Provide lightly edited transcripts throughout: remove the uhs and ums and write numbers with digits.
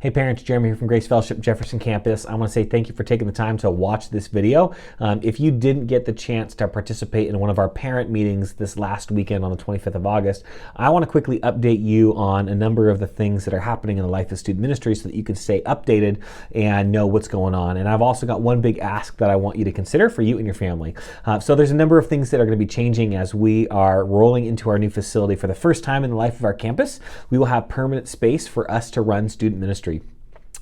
Hey parents, Jeremy here from Grace Fellowship Jefferson Campus. I want to say thank you for taking the time to watch this video. If you didn't get the chance to participate in one of our parent meetings this last weekend on the 25th of August, I want to quickly update you on a number of the things that are happening in the life of student ministry so that you can stay updated and know what's going on. And I've also got one big ask that I want you to consider for you and your family. So there's a number of things that are going to be changing as we are rolling into our new facility. For the first time in the life of our campus, we will have permanent space for us to run student ministry.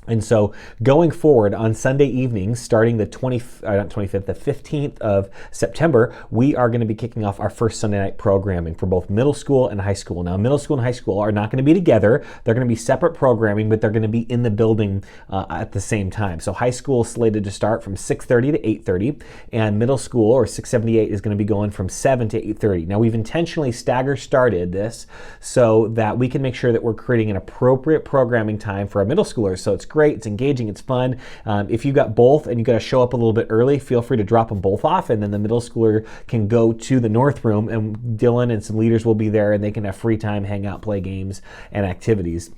And so going forward on Sunday evenings, starting the 15th of September, we are going to be kicking off our first Sunday night programming for both middle school and high school. Now, middle school and high school are not going to be together. They're going to be separate programming, but they're going to be in the building at the same time. So high school is slated to start from 6:30 to 8:30, and middle school, or 678, is going to be going from 7 to 8:30. Now, we've intentionally started this so that we can make sure that we're creating an appropriate programming time for our middle schoolers. So it's great, it's engaging, it's fun. If you've got both and you've got to show up a little bit early, feel free to drop them both off, and then the middle schooler can go to the North Room, and Dylan and some leaders will be there, and they can have free time, hang out, play games and activities.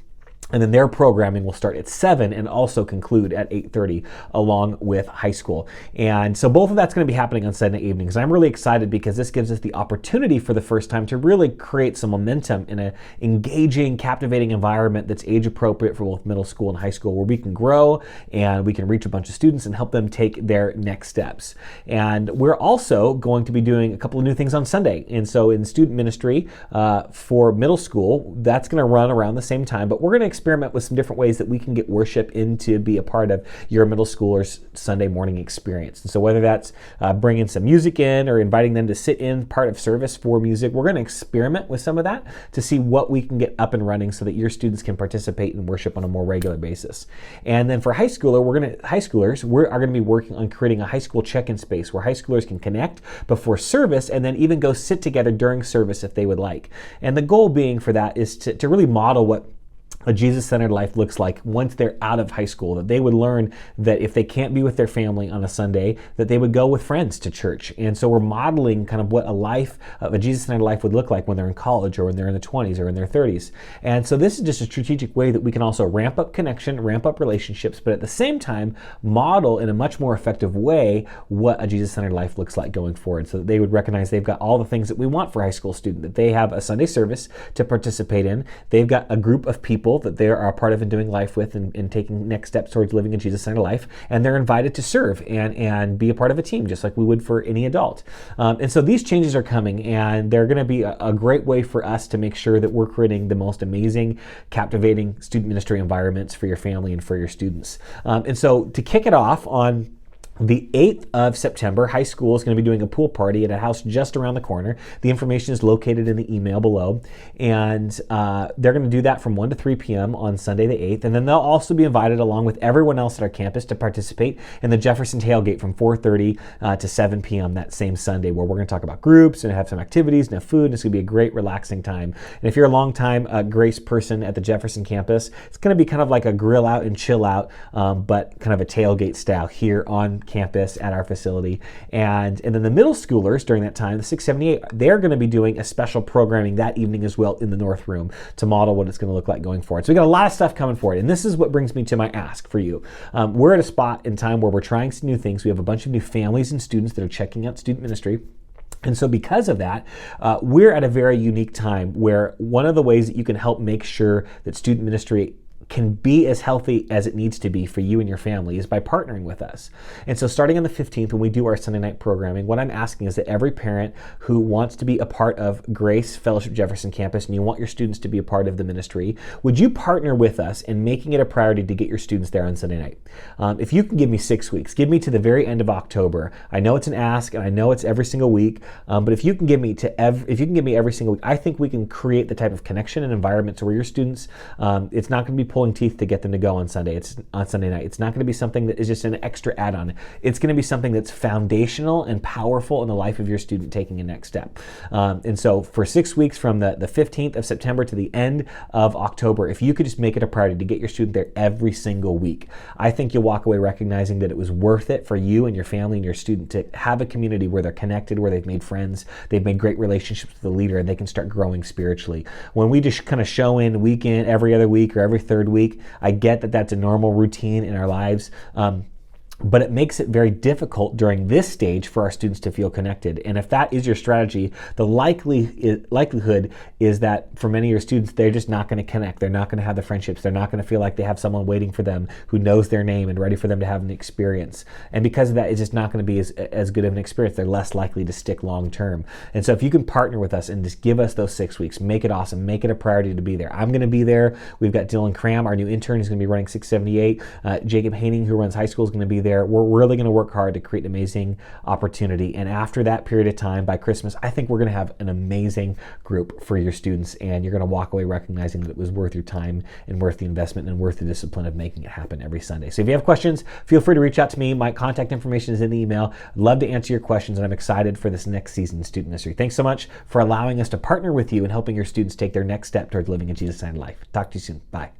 And then their programming will start at 7 and also conclude at 8:30 along with high school. And so both of that's going to be happening on Sunday evenings. I'm really excited because this gives us the opportunity for the first time to really create some momentum in an engaging, captivating environment that's age appropriate for both middle school and high school, where we can grow and we can reach a bunch of students and help them take their next steps. And we're also going to be doing a couple of new things on Sunday. And so in student ministry for middle school, that's going to run around the same time, but we're going to experiment with some different ways that we can get worship in to be a part of your middle schooler's Sunday morning experience. And so whether that's bringing some music in or inviting them to sit in part of service for music, we're going to experiment with some of that to see what we can get up and running so that your students can participate in worship on a more regular basis. And then for high schoolers, we are going to be working on creating a high school check-in space where high schoolers can connect before service and then even go sit together during service if they would like. And the goal being for that is to really model what a Jesus-centered life looks like once they're out of high school, that they would learn that if they can't be with their family on a Sunday, that they would go with friends to church. And so we're modeling kind of what a Jesus-centered life would look like when they're in college or when they're in the 20s or in their 30s. And so this is just a strategic way that we can also ramp up connection, ramp up relationships, but at the same time, model in a much more effective way what a Jesus-centered life looks like going forward, so that they would recognize they've got all the things that we want for a high school student, that they have a Sunday service to participate in, they've got a group of people that they are a part of and doing life with and taking next steps towards living a Jesus-centered life, and they're invited to serve and be a part of a team just like we would for any adult. And so these changes are coming, and they're going to be a great way for us to make sure that we're creating the most amazing, captivating student ministry environments for your family and for your students. And so to kick it off on the 8th of September, high school is going to be doing a pool party at a house just around the corner. The information is located in the email below. And they're going to do that from 1 to 3 p.m. on Sunday the 8th. And then they'll also be invited along with everyone else at our campus to participate in the Jefferson Tailgate from 4:30 to 7 p.m. that same Sunday, where we're going to talk about groups and have some activities and have food. And it's going to be a great, relaxing time. And if you're a long-time Grace person at the Jefferson campus, it's going to be kind of like a grill out and chill out, but kind of a tailgate style here on campus at our facility. And then the middle schoolers during that time, the 678, they're going to be doing a special programming that evening as well in the North Room to model what it's going to look like going forward. So we got a lot of stuff coming forward, and this is what brings me to my ask for you. We're at a spot in time where we're trying some new things. We have a bunch of new families and students that are checking out student ministry. And so because of that, we're at a very unique time where one of the ways that you can help make sure that student ministry can be as healthy as it needs to be for you and your family is by partnering with us. And so starting on the 15th, when we do our Sunday night programming, what I'm asking is that every parent who wants to be a part of Grace Fellowship Jefferson Campus and you want your students to be a part of the ministry, would you partner with us in making it a priority to get your students there on Sunday night? If you can give me 6 weeks, give me to the very end of October. I know it's an ask and I know it's every single week, but if you can give me every single week, I think we can create the type of connection and environment to where your students, it's not going to be pulling teeth to get them to go on Sunday. It's on Sunday night. It's not going to be something that is just an extra add-on. It's going to be something that's foundational and powerful in the life of your student taking a next step. And so for 6 weeks from the 15th of September to the end of October, if you could just make it a priority to get your student there every single week, I think you'll walk away recognizing that it was worth it for you and your family and your student to have a community where they're connected, where they've made friends, they've made great relationships with the leader, and they can start growing spiritually. When we just kind of show in week in, every other week or every third third week. I get that that's a normal routine in our lives. But it makes it very difficult during this stage for our students to feel connected. And if that is your strategy, the likelihood is that for many of your students, they're just not going to connect. They're not going to have the friendships. They're not going to feel like they have someone waiting for them who knows their name and ready for them to have an experience. And because of that, it's just not going to be as good of an experience. They're less likely to stick long term. And so if you can partner with us and just give us those 6 weeks, make it awesome, make it a priority to be there. I'm going to be there. We've got Dylan Cram, our new intern, is going to be running 678. Jacob Haining, who runs high school, is going to be there. We're really going to work hard to create an amazing opportunity. And after that period of time, by Christmas, I think we're going to have an amazing group for your students, and you're going to walk away recognizing that it was worth your time and worth the investment and worth the discipline of making it happen every Sunday. So if you have questions, feel free to reach out to me. My contact information is in the email. I'd love to answer your questions, and I'm excited for this next season in Student Ministry. Thanks so much for allowing us to partner with you and helping your students take their next step towards living a Jesus-centered life. Talk to you soon. Bye.